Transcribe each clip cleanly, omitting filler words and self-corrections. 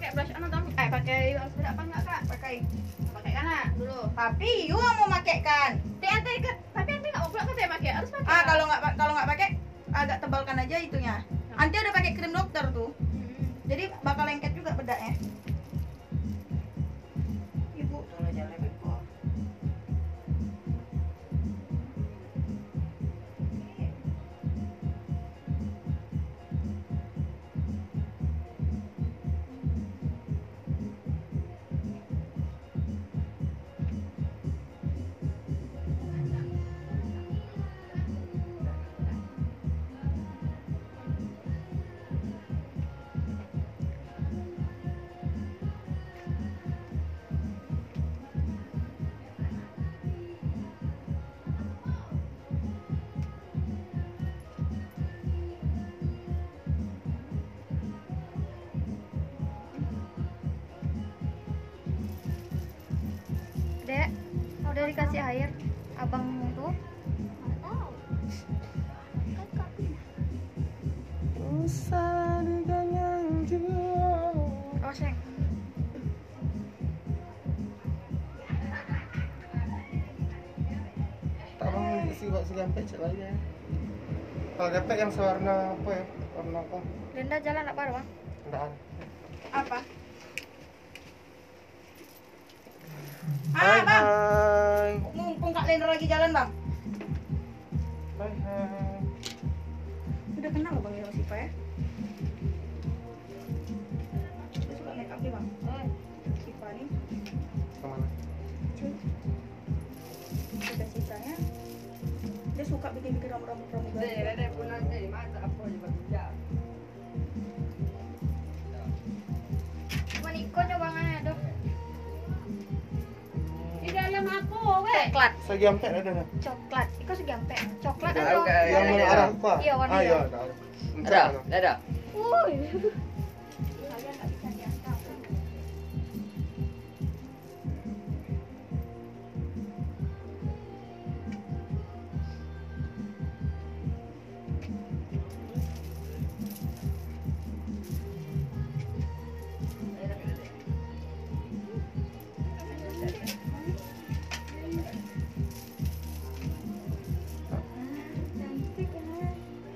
pakai blush on atau pakai sepeda apa enggak kak? Pakai kan dulu. Tapi you nggak mau pakai kan? Tapi ente nggak mau pula katanya pakai, harus pakai. Kalau nggak pakai agak tebalkan aja itunya. Ante udah pakai krim dokter tuh. Jadi bakal lengket juga bedaknya. Ibu tolong jalan ibu. Dek, udah dikasih air abang tuh? Usah diganyang jiwa. Oh seng. Tak mau isi buat segampek cek lagi ya. Kalau gempek yang sewarna apa ya? Warna apa? Linda jalan apa bang? Enggak ada. Apa? Hai Bang. hai. Mumpung Kak Lendra lagi jalan, Bang. Hai hai. Udah kenal loh Bang ya Sipa ya? Dia suka make up nih, Bang. Oh, Sipa nih. Kemana? Udah sisanya. Dia suka bikin-bikin rambut-rambut pramugari. Maniko coba nggak dok? Di dalam aku, Coklat. Segampek ada dah. Coklat. Iko segampek. Coklat Tahu, atau? Kak, Yang mana arah apa? Iya, warna Ah, iya, hijau. ada. Ada. Wuih. Kalian nggak bisa diangkat.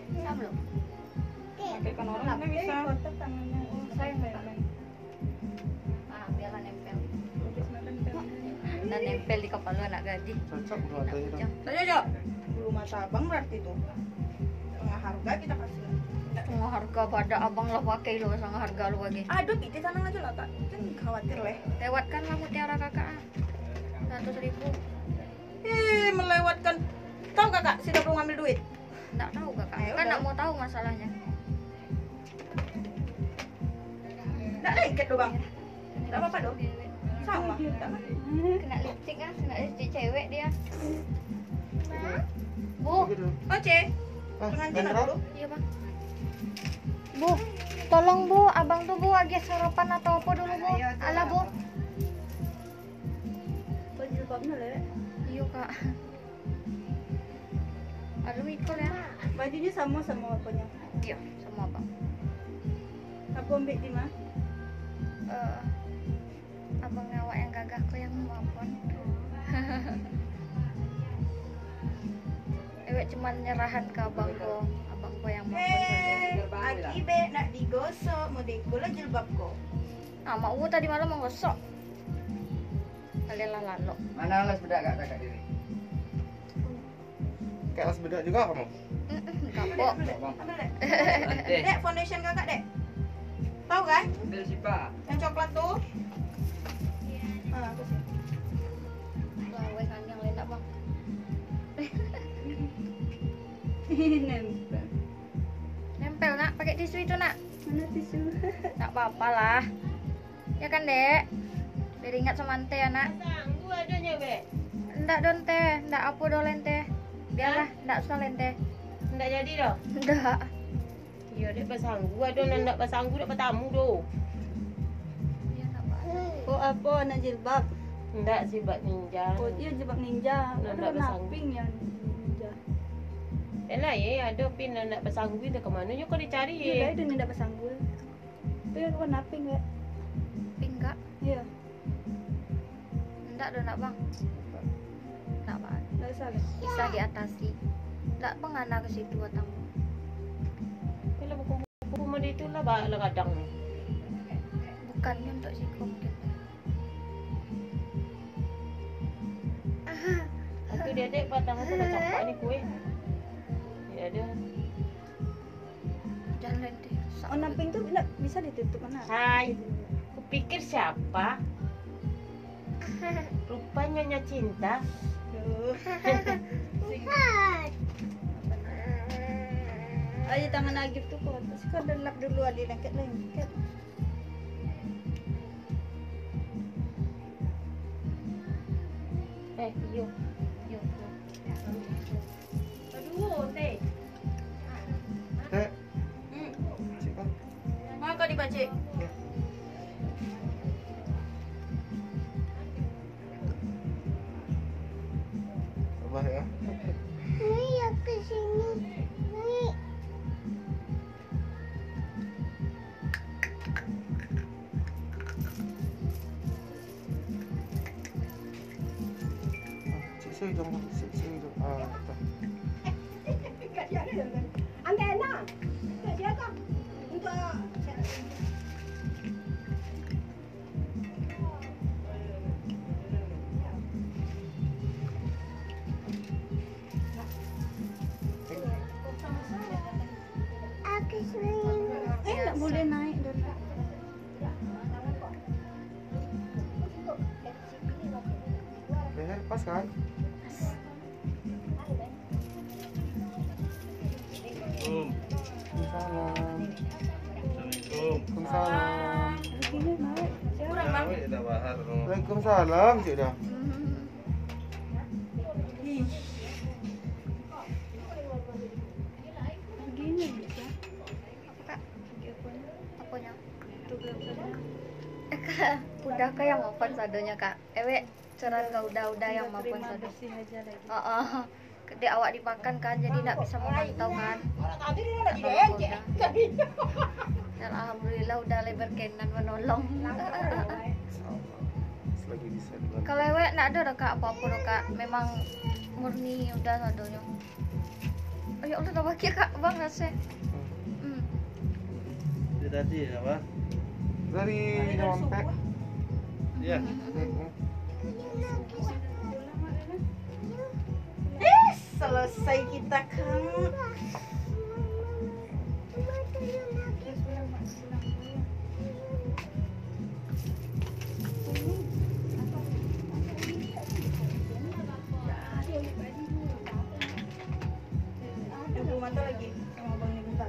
Bisa belum? Pakaikan orang kan bisa. Saya nggak. Ah, biarlah nempel. Dan nempel di kepala anak gadis. Cocok dua Anak tadi bujang. Tanya, Jo. Belum mata abang berarti tuh. Tengah harga kita kasih. Setengah harga pada abang lah pakai lo setengah harga lo lagi. Aduh, itu tanang aja lah, Kak. Kan khawatir leh. Lewatkan lah mutiara kakak. 100.000. Melewatkan. Tahu Kakak, sudah belum ngambil duit. Nggak tahu kakak. Ayo, Kan udah. nggak mau tahu masalahnya. Enggak lengket doh, Bang. Enggak apa-apa dong. Sama. Enggak apa. Kena lipstick kan, kena lipstick cewek dia. Bu, Oce. Ah, Pengantin Lendra? dulu. iya bang. Bu, tolong bu, abang tuh bu lagi sarapan atau apa dulu bu? Alah bu. Baju babnya leh. Iya kak. Aduh mikul ya. Bajunya sama apanya. Iya, sama bang. Aku ambil di mana? Abang ngawak yang gagah kok yang maupun. Ewek cuman nyerahan ke abang ko yang maupun. Akibe nak digosok, mau dikula jilbab ko. Ah, mak U tadi malam mau gosok. Kalian lah lalu. Mana alas bedak kak kakak diri? Kayak alas bedak juga kamu? Kapok. Ambil dek. Nanti. Dek, foundation Kakak, Dek. Tahu kan? Ambil sipa. Yang coklat tuh. Ah, aku sih. Lawe kan yang lain bang. Nempel. Nempel nak, pakai tisu itu nak. Mana tisu? Tak apa-apa lah. Ya kan dek. Biar ingat sama ente ya nak. Sanggup adanya, Be. Ndak don teh, ndak apa dolen teh. Biarlah, ndak usah lente. Nggak jadi dah. Ndak. Iya, dek pasanggu ada nak pasanggu dak bertamu doh. Ya tak apa. Oh, apa nak jilbab? Ndak sih bak ninja. Oh, iya jilbab ninja. Nak Ada warna pasang. pink yang ninja. Elah ya, ada pin nak pasanggu itu ke mana? Yo kau dicari Iya, ye. itu ninja pasanggul. Itu yang warna pink ya. Iya. Enggak nak bang. Enggak bang. Enggak usah kan? Bisa diatasi. Enggak pengana ke situ atang. Kalau buku mandi itu lah kadang. Bukannya untuk sikom gitu. Waktu dia dek patang aku nak campak ni kue. Ya ada. Jangan deh. Oh, namping tuh enggak bisa ditutup mana? Hai. Kupikir siapa? Rupanya Nyonya Cinta. Ayo tangan Agif tuh kok. Sekarang lap dulu ada lengket. Yuk. Aduh, teh. Dek, cik kan? Mau kau dibaca? Ya. Sabar ya. Cik saya dong, cik saya dong. Tak. Enggak boleh naik dan Leher pas kan? Waalaikumsalam. Waalaikumsalam. begini naik. Kurang bang. Waalaikumsalam, cik dah. Begini bisa. Kak. Apanya? Udah kak yang open sadonya kak. Ewe ceran kak udah yang open Terima sado. bersih aja lagi. Gede awak dimakan kan jadi nak bisa memantau kan. Dan alhamdulillah udah lebar kenan menolong. Selagi bisa dibantu. Kalau ewe nak ada kak apa-apa dah, kak. Memang murni udah sadonya. Oh ya Allah udah bahagia kak bang rasanya. Itu tadi apa? Dari nyampe. Iya. Selesai kita kan. Dua mata lagi sama abang ini bentar.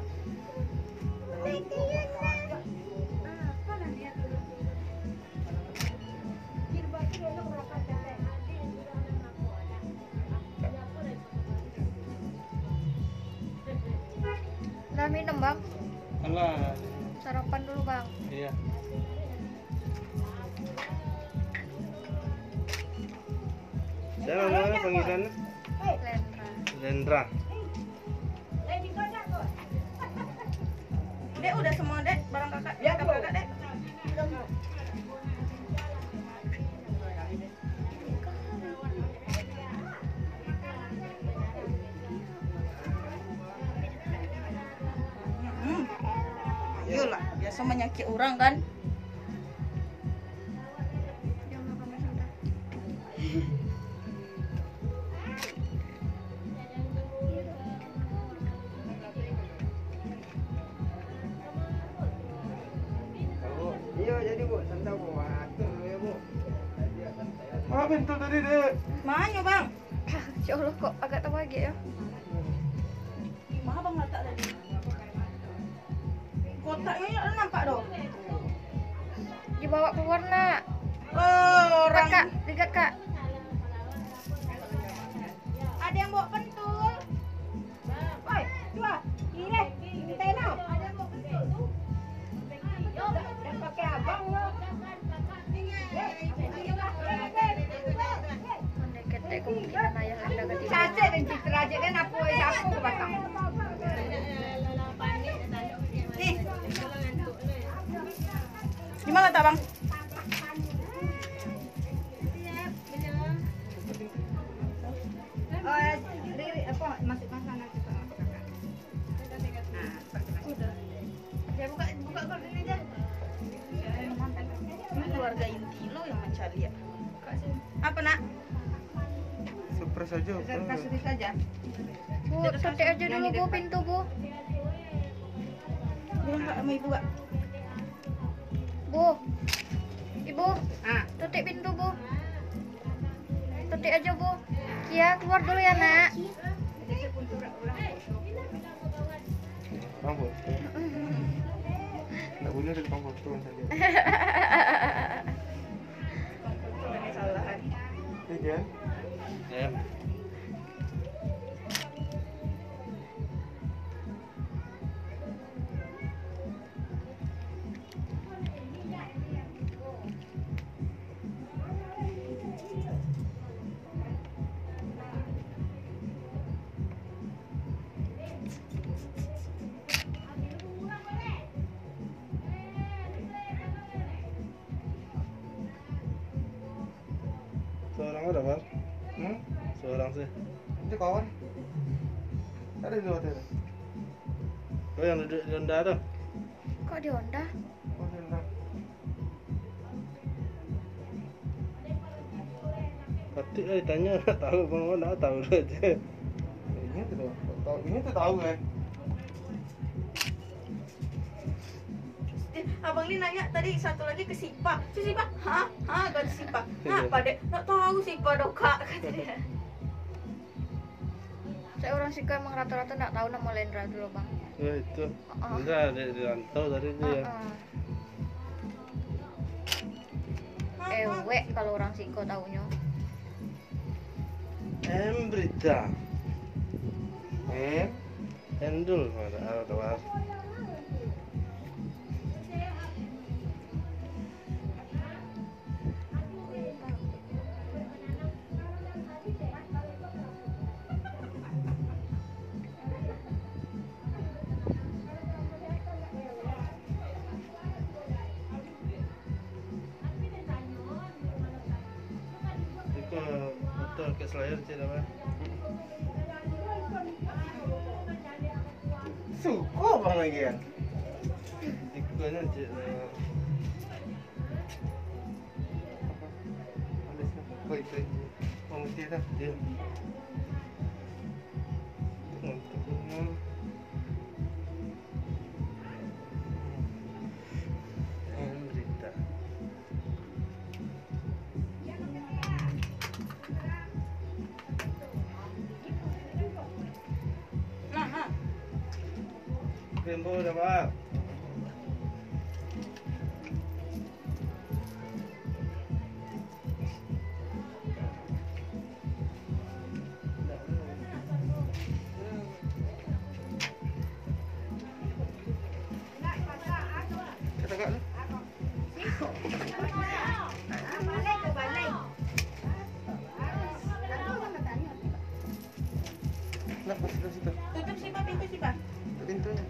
Udah minum bang, Alah. sarapan dulu bang. Iya. Siapa namanya panggilannya? Lendra. Lendra. Dek udah semua dek barang kakak. Ya kakak dek. Ayolah, biasa menyakiti orang kan. Iya jadi bu, santai bu, atur ya bu. Ah, pintu tadi dek. Mana bang? Ya Allah kok agak terbahagia ya. Mana bang letak tadi? Kotaknya ya nampak dong. Dibawa keluar nak. Oh, Lihat kak, lihat kak. Ada yang bawa pentul. Woi, dua. Ini, minta nak. Ada yang bawa pentul tuh. Dan pakai abang loh. Andai kemungkinan ayah anda ke dia. Saja dan citra aja kan aku ke batang. Nih. Gimana tak bang? Iya. Apa nak? Surprise aja. Kasih saja. Bu, tutup aja dulu Bu pintu Bu. Bilang nggak sama ibu nggak? Bu. Ibu, Ah. tutup pintu Bu. Tutup aja Bu. Kia keluar dulu ya nak. Rambut. Nggak boleh ada tukang foto misalnya. Kesalahan. Iya kan? Ya. Seorang ada Bang? Seorang sih. Itu kawan. Ada di luar sana. Oh yang duduk di rendah tuh. Kok di Honda? Oh, rendah. Pati tanya nggak tahu Bang, nggak tahu aja. Ini tuh tahu. Ini tuh tahu kan? Abang ini nanya tadi satu lagi ke Sipa. Si Sipa, hah? Kata Sipa. Nah, Pak Dek, nggak tahu Sipa dong Kak, kata dia. Saya orang Siko emang rata-rata nggak tahu nama Lendra dulu Bang. Oh itu. Enggak ada di rantau tadi dia. Ewe kalau orang Siko taunya. Embrita. Eh, Endul ada was. Itu betul ke Selayar sih apa? suko bang lagi kan? Ikutannya cik. Oh itu. Oh mesti dah. Dia. Mantap. Embrita. Nah. Tempo dah Bang. Kata kak lu. Kenapa sudah situ? Tutup Sipa, pintu Sipa. Tutup pintunya.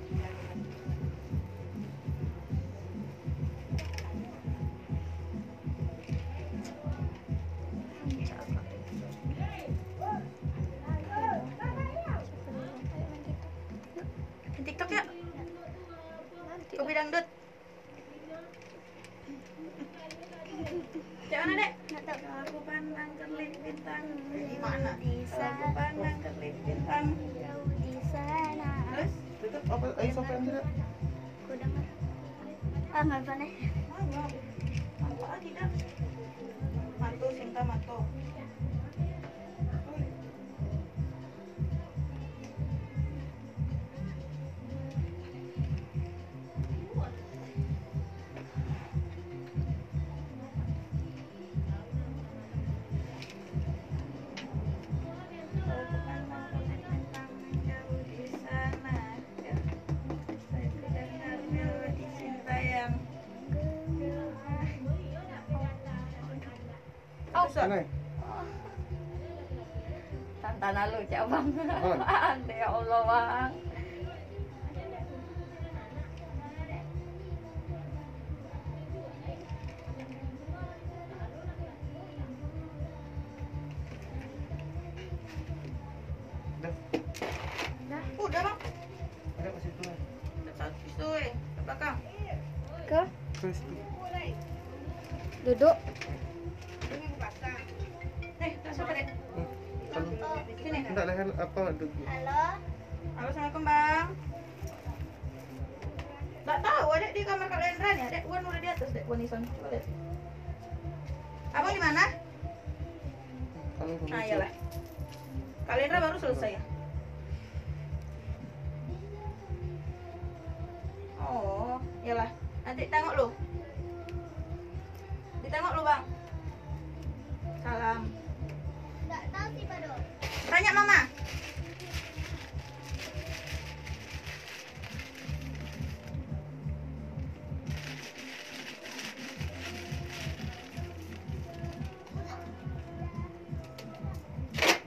TikTok ya? Kopi dangdut. Cak mana dek? Aku pandang kerlip bintang. Gimana? Aku pandang kerlip bintang. Di sana. Terus? Tutup apa? Ayo sampai ambil. Aku dengar. Ah nggak apa nih. Apa tidak? Mantu, Sinta mantu. Sana. Tantana lu Cak Bang. Apaan? Ande ya Allah Bang. Udah bang. Ada ke situ. Udah satu pistu ke belakang. Ke Ke situ. duduk. tak leher apa duduk. Halo. Halo, Assalamualaikum Bang. Nggak tahu, adek di kamar Kak Lendra nih. Adek Wan udah di atas, Dek Wan Ison. Coba lihat. Abang di mana? Kalau Nah, iyalah. Kak Lendra baru selesai ya. Oh, iyalah. Nanti tengok lu. Ditengok lu, Bang. Salam. Nggak tahu sih, Pak Dok. Tanya Mama.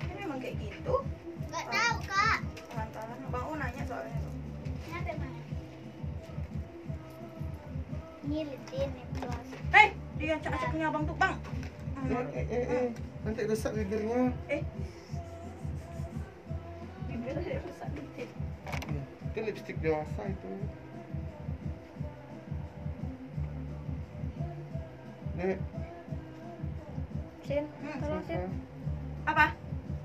Ini memang kayak gitu. Nggak tahu, Kak. Lantaran Bang U nanya soalnya tuh. Kenapa, Mas? Ngilitin itu. Dia acak-acaknya abang tuh, Bang. Nanti rusak bibirnya. Bibirnya rusak dikit. Iya, itu lipstick dewasa itu. Nek, Sin, tolong Sin. Apa?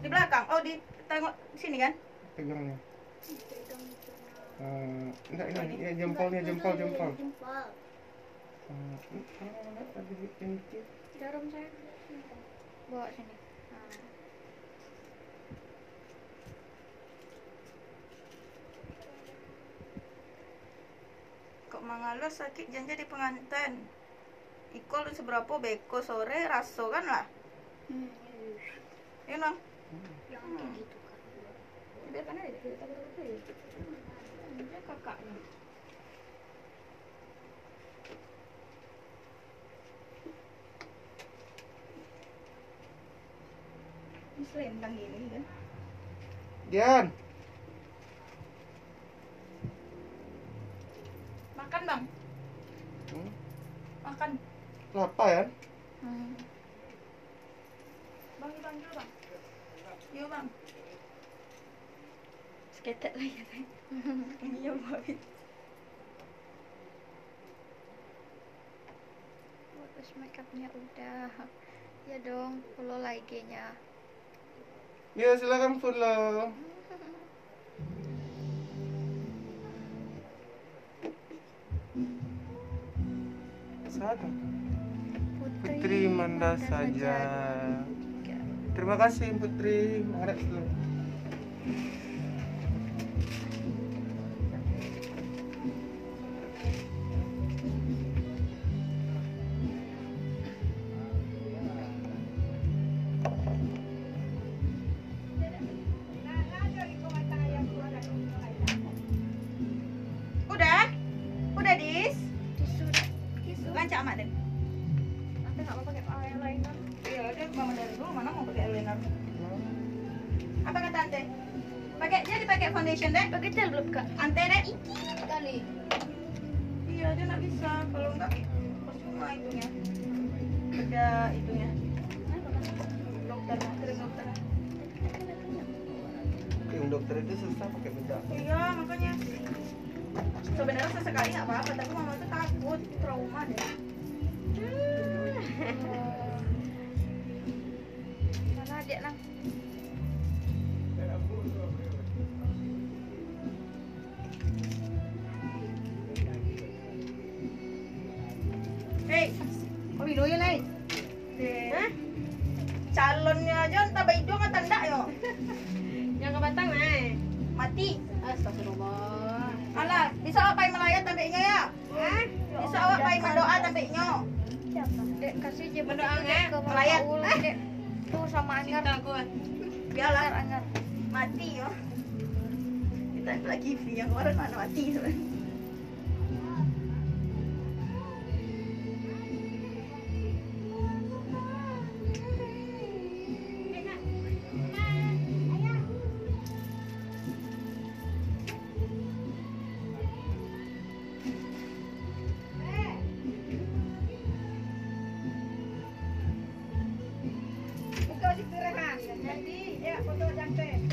Di belakang? Oh, di tengok sini kan? pegangnya. Enggak ini, ya jempolnya, jempol. Jempol. Jarum saya. Bawa sini. Kok mangalos sakit janji di pengantin. Ikol seberapa beko sore raso kan lah. Iya nang. Yang kayak gitu, Kak. Biarkan aja kita berdua. Dia kakaknya. Ini selendang gini kan? Gian, Makan bang, makan. lapar ya? Bang dipanggil bang. Iya bang. Seketek lagi ya. Iya bang. Bagus, makeupnya udah. Ya dong, follow like-nya. Ya silakan follow. Satu. Putri Manda saja. Terima kasih Putri. Mengharap dulu. Udah dis. Tisu. Lancar amat deh. Nanti nggak mau pakai eyeliner. Iya dia mama dari dulu mana mau pakai eyeliner. Apa kata ante? Pakai jadi pakai foundation deh. Pakai gel belum kak? Ante deh. Kali. Iya dia nggak bisa kalau nggak percuma itunya. Ada itunya. Dokter, krim dokter. Krim dokter itu susah pakai bedak. Iya makanya. Sebenarnya sesekali nggak apa-apa, tapi mama tuh takut trauma deh. Mana adik nang? Hei, kau minum ya nih? Calonnya aja entah baik dong atau enggak yo. Yang ke Batang, Mati. Astagfirullah. Alah, bisa apa yang melayat tampaknya ya? Bisa apa yang mendoa tampaknya? Dek kasih aja Mendoa begitu, nggak? Dek, ke Melayat. Mama Ul, Dek. Tuh sama Angar. Biarlah Angar. mati yo. Kita lagi free yang kemarin mana mati sebenarnya.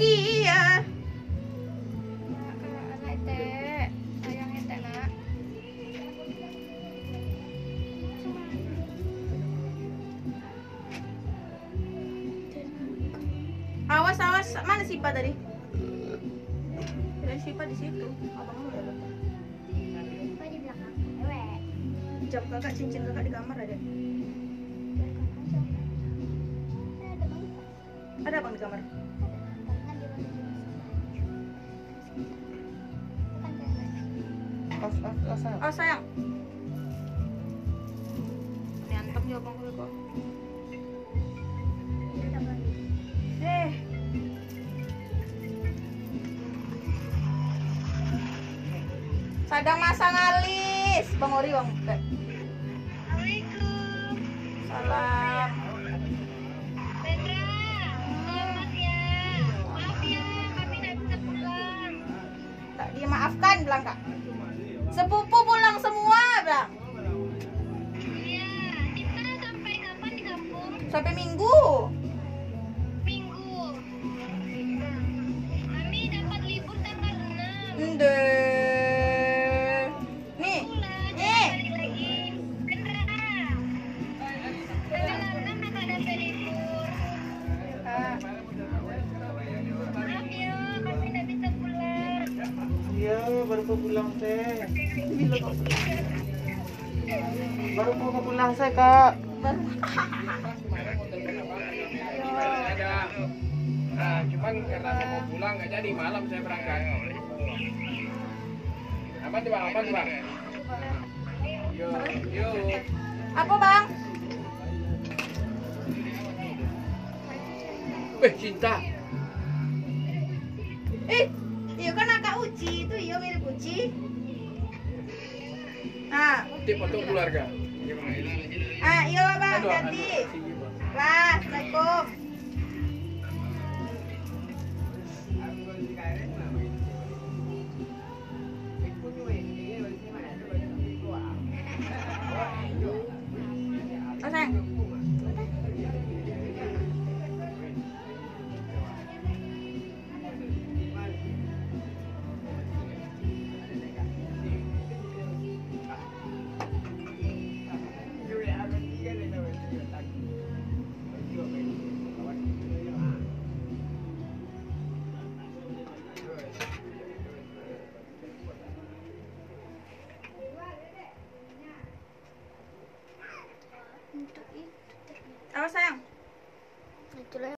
Iya. Anak Dek. Sayang Dek nak. Awas Awas awas, mana Sipa tadi? Kirain Sipa di situ. Abang udah datang. Apa di belakang? Ewe. Jam kakak, cincin kakak di kamar ada. Ada abang di kamar. Oh sayang. Diantem juga bang gue kok. Sadang masang alis, Bang Ori bang. Assalamualaikum. Salam. Tak dimaafkan bilang kak. Sepupu pulang semua bilang. Iya, kita sampai kapan di kampung? Sampai Minggu. Minggu. Kami dapat libur tanggal 6. Ende. Nih. Nih. Balik lagi. Beneran. Tanggal 6 kakak dapat libur. Maaf ya, kami tidak bisa pulang. Iya, baru mau pulang teh. Baru mau pulang saya kak. Nah, cuman karena saya mau pulang nggak jadi malam saya berangkat. Aman tuh bang, aman tuh bang. Yo, yo. Apa bang? Cinta. Iya kan kakak Uci itu iya mirip Uci. Nah, Tip untuk keluarga. iya bang, hati. Lah, assalamualaikum. Oh sayang. Untuk itu. Apa sayang? Itulah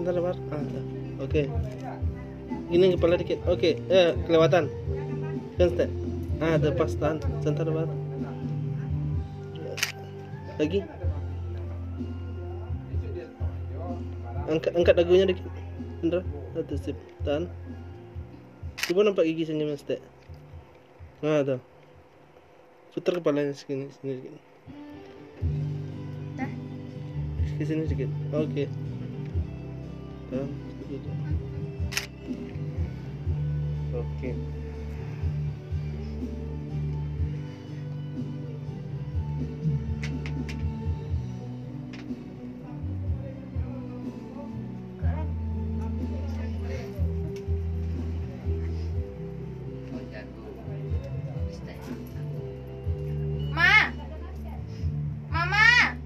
sebentar Bar. Dah. Oke. Gini kepala dikit. Oke, kelewatan. Kan step. Ada pas tahan. Sebentar Bar. Lagi. Angkat dagunya dikit. Indra, satu sip. Tahan. Coba nampak gigi senyumnya step. Tuh. Putar kepalanya sini sedikit. Dah. Ke sini sedikit. Oke. Dan sedikit. Oke. Ma, Mama,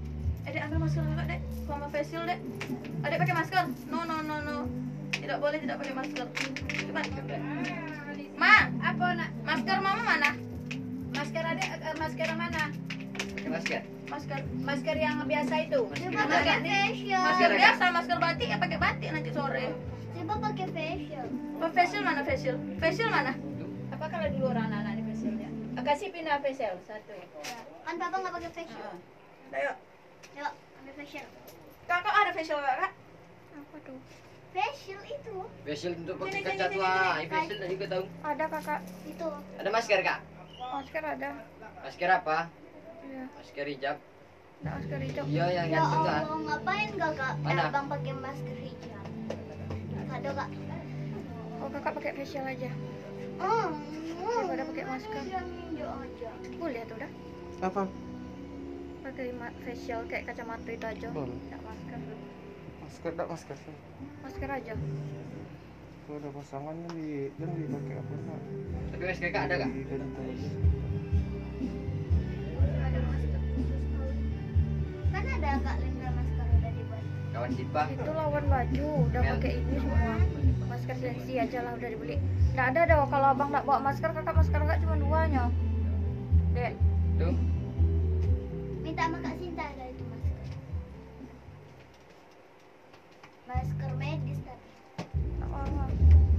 Dek ambil masker dulu Dek, sama facial Dek. Adek pakai masker? No. Tidak boleh tidak pakai masker. Cepat. Ma, Apa nak? masker Mama mana? Masker adek, masker mana? Pakai masker. Masker. Masker yang biasa itu. Coba pakai facial. Masker biasa, masker batik ya pakai batik nanti sore. Coba pakai facial. Oh, facial mana facial? Facial mana? Apa kalau dulu orang anak di facialnya? Kasih pindah facial satu. Kan papa nggak pakai facial. Ayo. Yuk, ambil facial. Kakak ada facial kakak? Apa tuh? Facial itu. Facial untuk pakai Sini, kaca sini, tua. sini. Facial tak juga tahu. Ada kakak. Itu. Ada masker kak? Masker ada. Masker apa? Iya. Masker hijab. Ada masker hijau. Iya yang Ya gantung kan. Allah, ngapain kakak? Mana? Abang pakai masker hijab. Ada kak. Oh kakak pakai facial aja. Oh, Daripada pakai masker. yang hijau aja. Boleh tuh dah. Apa? Pakai facial kayak kacamata itu aja. Boleh. Tidak masker. Masker tak masker. Masker aja. Kalau ada pasangannya jangan dipakai apa nak? Tapi masker kak ada kak? Diganti. Ada masker khusus kau. Kan ada kak Lindra masker udah dibuat. Kawan Sipa. Itu lawan baju. Udah Mel. pakai ini semua. Masker sensi aja lah udah dibeli. Nggak ada dong kalau abang nggak bawa masker kakak masker kakak cuma 2-nya. Dek. Tuh. Minta sama kak Sinta ada itu masker. Masker medis tapi. Tak mau.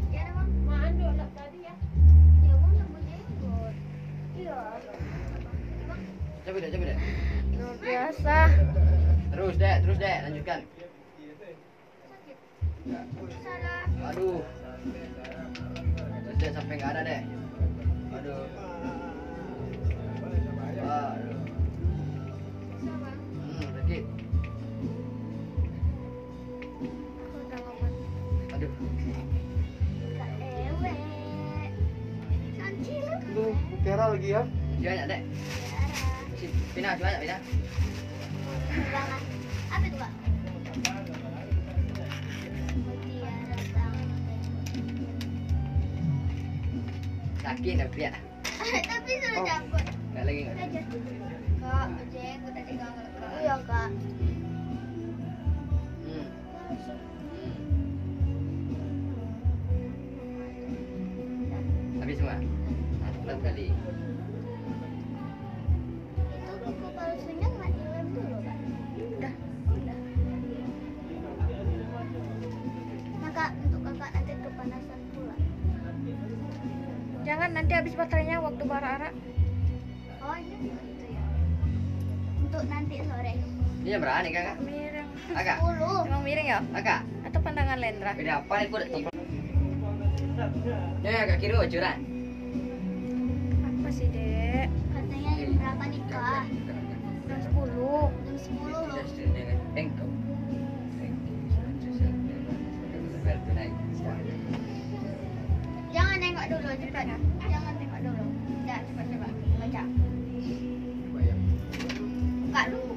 Ya ada bang. Mando nak tadi ya. Ya bang nggak punya jenggot. Iya. Coba deh. Luar biasa. Terus deh, lanjutkan. Salah. Aduh. Terus deh sampai nggak ada deh. Aduh. Aduh. Sakit. Udah lawan. Aduh. Kak Ewe. Nanti lah. Lu Tiara lagi ya? Banyak deh. Si Pina banyak Pina. Jangan. Apa itu kak? Mutiara tangan. Sakit tapi ya. Tapi sudah cabut. Nggak lagi nggak. Udah jatuh. Kak, jenggot tadi kangen kak. Iya kak. Hmm. Habis semua. Mantap kali. Itu kuku palsunya nggak dilem dulu kak? Udah. Udah. Nah kak, untuk kakak nanti kepanasan pula. Jangan nanti habis baterainya waktu bara-ara. Oh iya itu ya. Untuk nanti sore. Ini berani kakak. Miring. Kakak. 10. Emang miring ya? Kakak. Atau pandangan Lendra? Beda apa nih kuda tiba. Ya kakak kira wajuran. Apa sih dek? Katanya jam berapa nih kak? Jam 10. Jam 10 loh. Engkau. Jangan nengok dulu cepat. Jangan tengok dulu. Dah cepat-cepat baca. Buka dulu.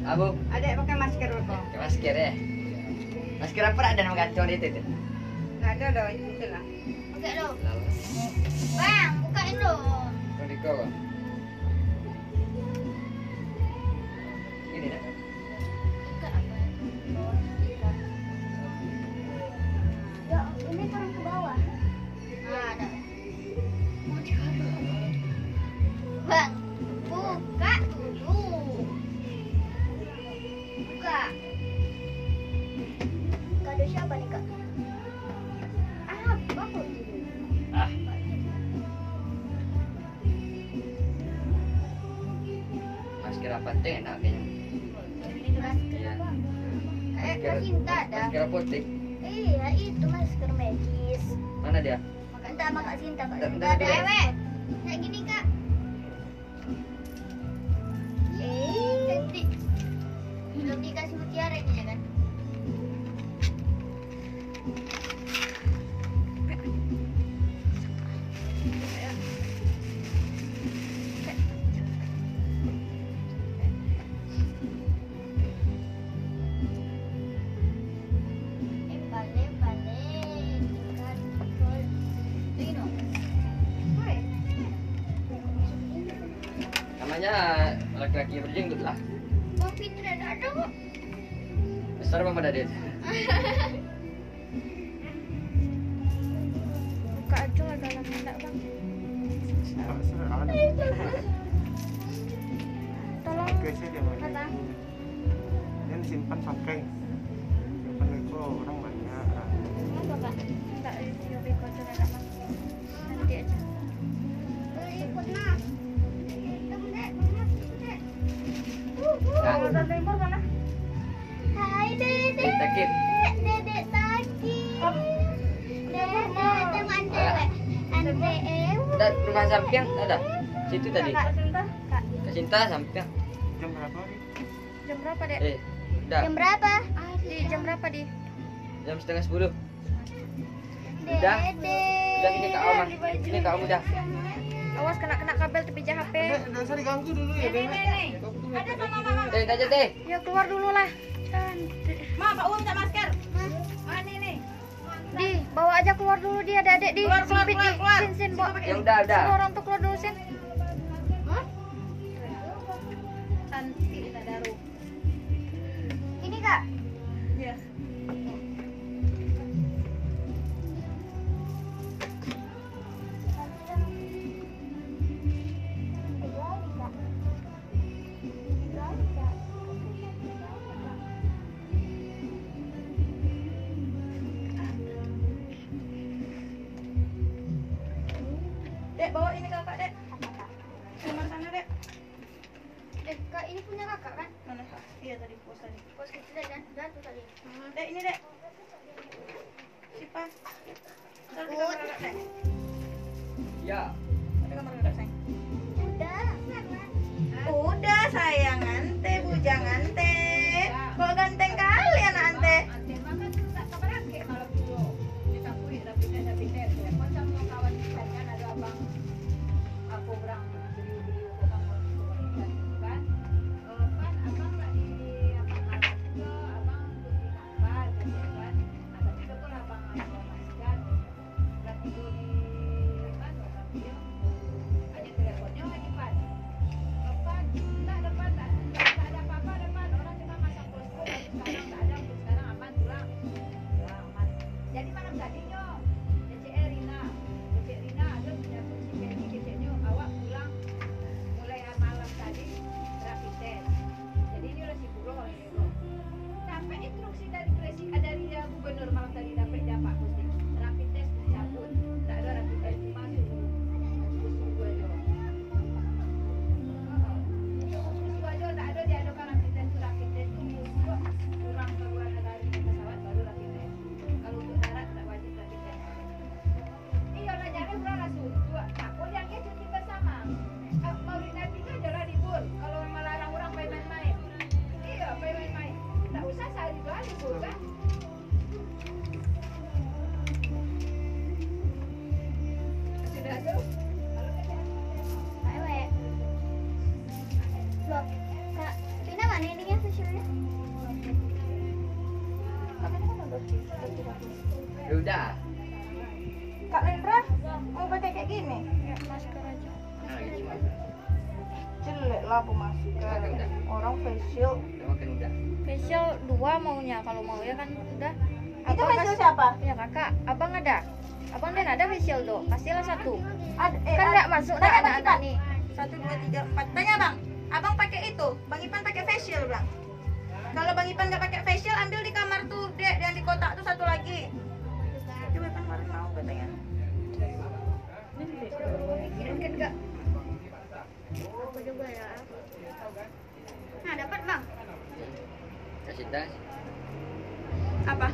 Abu, Adek pakai masker apa? pakai masker ya. Masker apa ada nama kacau itu tuh? Nggak ada dah itu lah. Buka dulu. Bang, bukain dulu. Kau ini dah. Buka apa? Ya, ini turun ke bawah. Nah, ada. Bang, buka dulu. Buka. Buka dulu siapa nih kak? Bagus. Ah. Masker apa penting enak kayaknya. Iya. Kak Cinta ada. Masker putih. Iya itu masker medis. Mana dia? Entah sama Kak Cinta, Kak Bentar, Cinta bentar, ada. bentar. Cewek. Kayak gini kak. Cantik. Belum dikasih mutiara ini ya kan? Namanya laki-laki berjenggot lah. Bang Fitra ada kok. Besar Mama Dadit. Buka aja dalam enggak bang. Ada. Tolong. Pakai saja dia banyak. Mana? Dia disimpan pakai. Simpan itu orang banyak. Apa kak? Enggak lebih kotor ada bang. Nanti aja. Ikut nah. Nah, Ada lemur mana? Hai Dedek. sakit. Dedek sakit. Dedek teman cewek. Ante Dan rumah Sampiang ada. Situ tadi. Kak Cinta. Kak. Kak Cinta Sampiang. Jam berapa nih? Jam berapa dek? Udah. Jam berapa? Di jam berapa di? Jam setengah 10. Udah. Dedek. Udah ini Kak Oma. Ini Kak Oma udah. Awas kena kabel tepi HP. Jangan usah diganggu dulu ya, Dek. Ada sama mama. Teh aja teh. Ya keluar dulu lah. Ma, Pak minta masker. Ini nih. Di, bawa aja keluar dulu dia adik-adik di. Keluar, Sempit di. keluar. Sin, bawa. Ya udah. Semua orang tuh keluar dulu, Sin. Nanti kita daru. Ini kak. Iya. Dek, bawa ini kakak, Dek. Sama sana, Dek. Kak ini punya kakak kan? Mana? Iya tadi pos tadi. Pos kecil dan jatuh tadi. Dek, ini, Dek. Siapa? Ntar di kamar kakak, Dek. Ya. Di kamar kakak, sayang. Udah. Udah sayang ante, bujang ante. Kok ganteng kali anak ante. Loh, Kak Tina mana ininya facialnya? Ya udah. Kak Lendra mau pakai kayak gini? Masker aja. Nah, gitu. Jelek lah bu masker. Udah. Orang facial. Udah makan udah. Facial 2 maunya, kalau mau ya kan udah. Itu facial kasih- siapa? Ya kakak, abang ada. Abang dan ada facial do. Kasihlah 1. Ada, Kan enggak masuk dah tanya Bang anak-anak Ipan. nih. 1, 2, 3, 4. Tanya bang. Abang pakai itu. Bang Ipan pakai facial bang. Kalau Bang Ipan nggak pakai facial, ambil di kamar tuh dek yang di kotak tuh 1, satu lagi. Coba kan kemarin mau katanya. Mungkin enggak. Aku juga ya. Nah, dapat, Bang. Kasih tas. Apa?